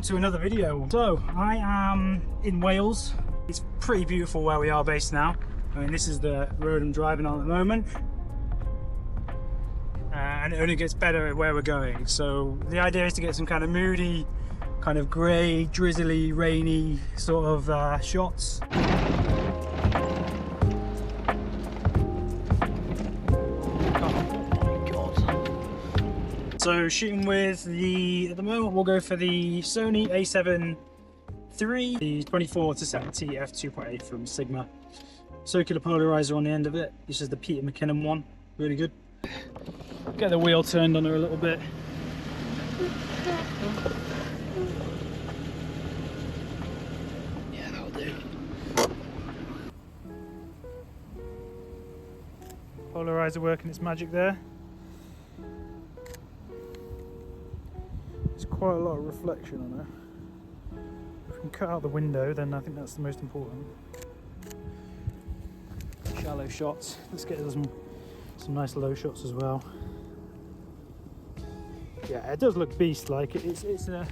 welcome to another video. So I am in Wales. It's pretty beautiful where we are based now. I mean, this is the road I'm driving on at the moment, and it only gets better where we're going. So the idea is to get some kind of moody, kind of grey, drizzly, rainy sort of shots. So shooting with at the moment we'll go for the Sony A7III, the 24-70 f2.8 from Sigma. Circular polarizer on the end of it. This is the Peter McKinnon one, really good. Get the wheel turned on her a little bit. Yeah, that'll do. Polarizer working its magic there. Quite a lot of reflection on her. If we can cut out the window, then I think that's the most important. Shallow shots. Let's get some nice low shots as well. Yeah, it does look beast-like. It's an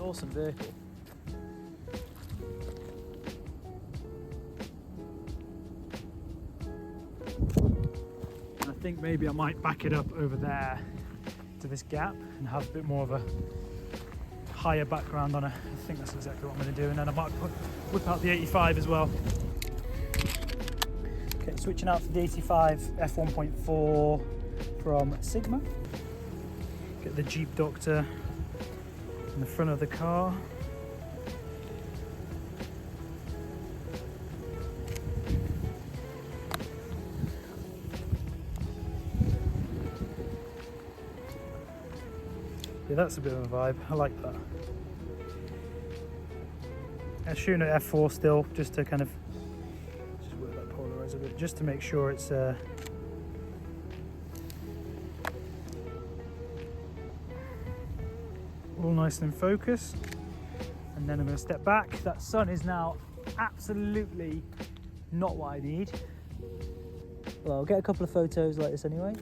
awesome vehicle. And I think maybe I might back it up over there to this gap and have a bit more of a higher background on it. I think that's exactly what I'm going to do, and then I might whip out the 85 as well. Okay, switching out to the 85 f1.4 from Sigma. Get the Jeep Doctor in the front of the car. Yeah, that's a bit of a vibe. I like that. I'm shooting at f4 still, just to kind of work that polarizer a bit, just to make sure it's all nice and in focus. And then I'm going to step back. That sun is now absolutely not what I need. Well, I'll get a couple of photos like this anyway.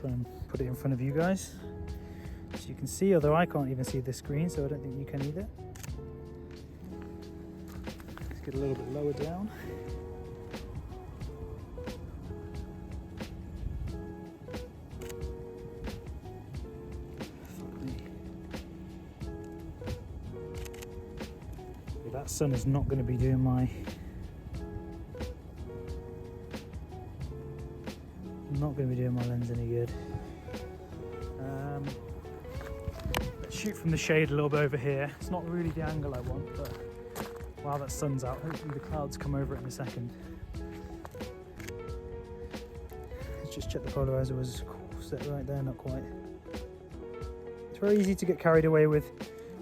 And put it in front of you guys so you can see, although I can't even see the screen, so I don't think you can either. Let's get a little bit lower down. Fuck me. Yeah, that sun is not going to be doing my lens any good. Let's shoot from the shade a little bit over here. It's not really the angle I want, but while that sun's out, hopefully the clouds come over it in a second. Let's just check the polarizer was set right there, not quite. It's very easy to get carried away with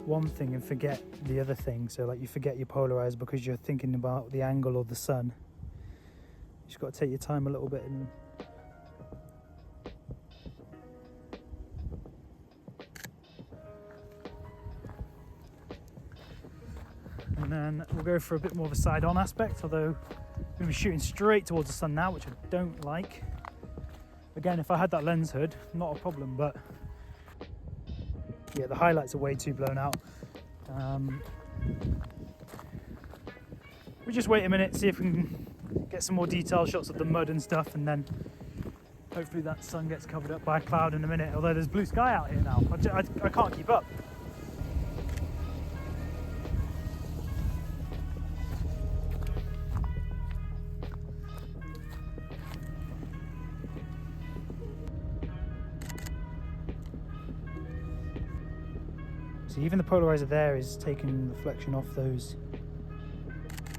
one thing and forget the other thing. So like you forget your polarizer because you're thinking about the angle of the sun. You just got to take your time a little bit and then we'll go for a bit more of a side-on aspect, although we're going to be shooting straight towards the sun now, which I don't like. Again, if I had that lens hood, not a problem, but yeah, the highlights are way too blown out. We'll just wait a minute, see if we can get some more detailed shots of the mud and stuff, and then hopefully that sun gets covered up by a cloud in a minute, although there's blue sky out here now. I can't keep up. So even the polarizer there is taking reflection off those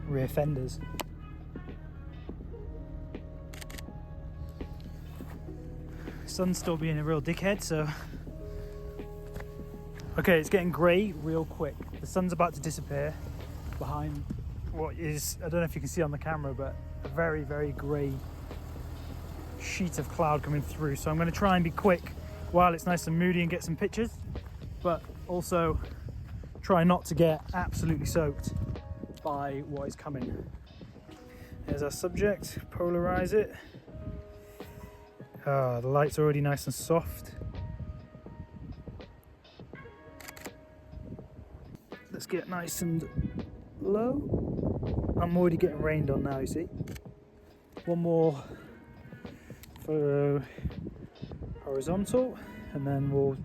rear fenders. Sun's still being a real dickhead, so... Okay, it's getting grey real quick. The sun's about to disappear behind what is, I don't know if you can see on the camera, but a very, very grey sheet of cloud coming through. So I'm going to try and be quick while it's nice and moody and get some pictures, but also try not to get absolutely soaked by what is coming. There's our subject, polarize it. The light's already nice and soft. let's get nice and low. I'm already getting rained on now, you see. One more for horizontal, and then we'll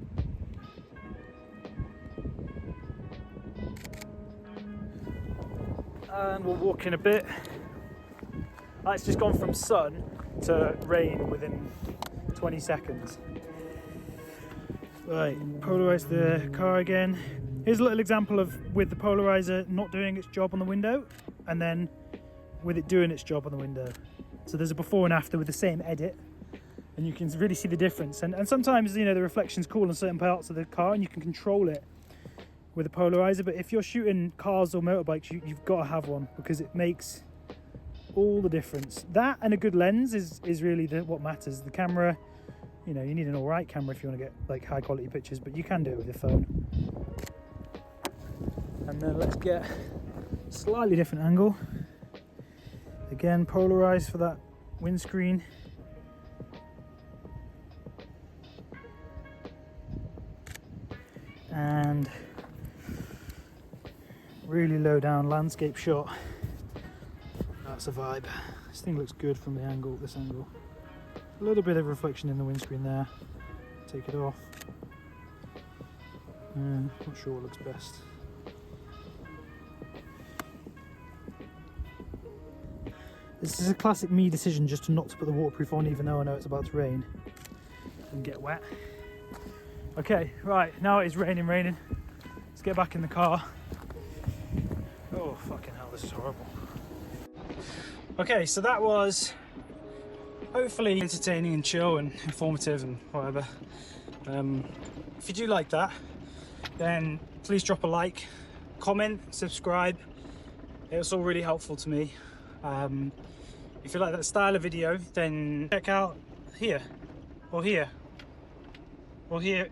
walk in a bit. It's just gone from sun to rain within 20 seconds. Right, polarize the car again. Here's a little example of with the polarizer not doing its job on the window, and then with it doing its job on the window. So there's a before and after with the same edit, and you can really see the difference. And sometimes, you know, the reflection's cool on certain parts of the car and you can control it with a polarizer, but if you're shooting cars or motorbikes, you've got to have one, because it makes all the difference. That and a good lens is really what matters. The camera, you know, you need an alright camera if you want to get like high quality pictures, but you can do it with your phone. And then let's get a slightly different angle. Again, polarize for that windscreen. And really low down landscape shot. That's a vibe. This thing looks good from the angle, this angle. A little bit of reflection in the windscreen there. Take it off. Not sure what looks best. This is a classic me decision just to not to put the waterproof on, even though I know it's about to rain and get wet. Okay, right, now it is raining. Let's get back in the car. Oh, fucking hell, this is horrible. Okay, so that was hopefully entertaining and chill and informative and whatever. If you do like that, then please drop a like, comment, subscribe. It's all really helpful to me. If you like that style of video, then check out here, or here, or here,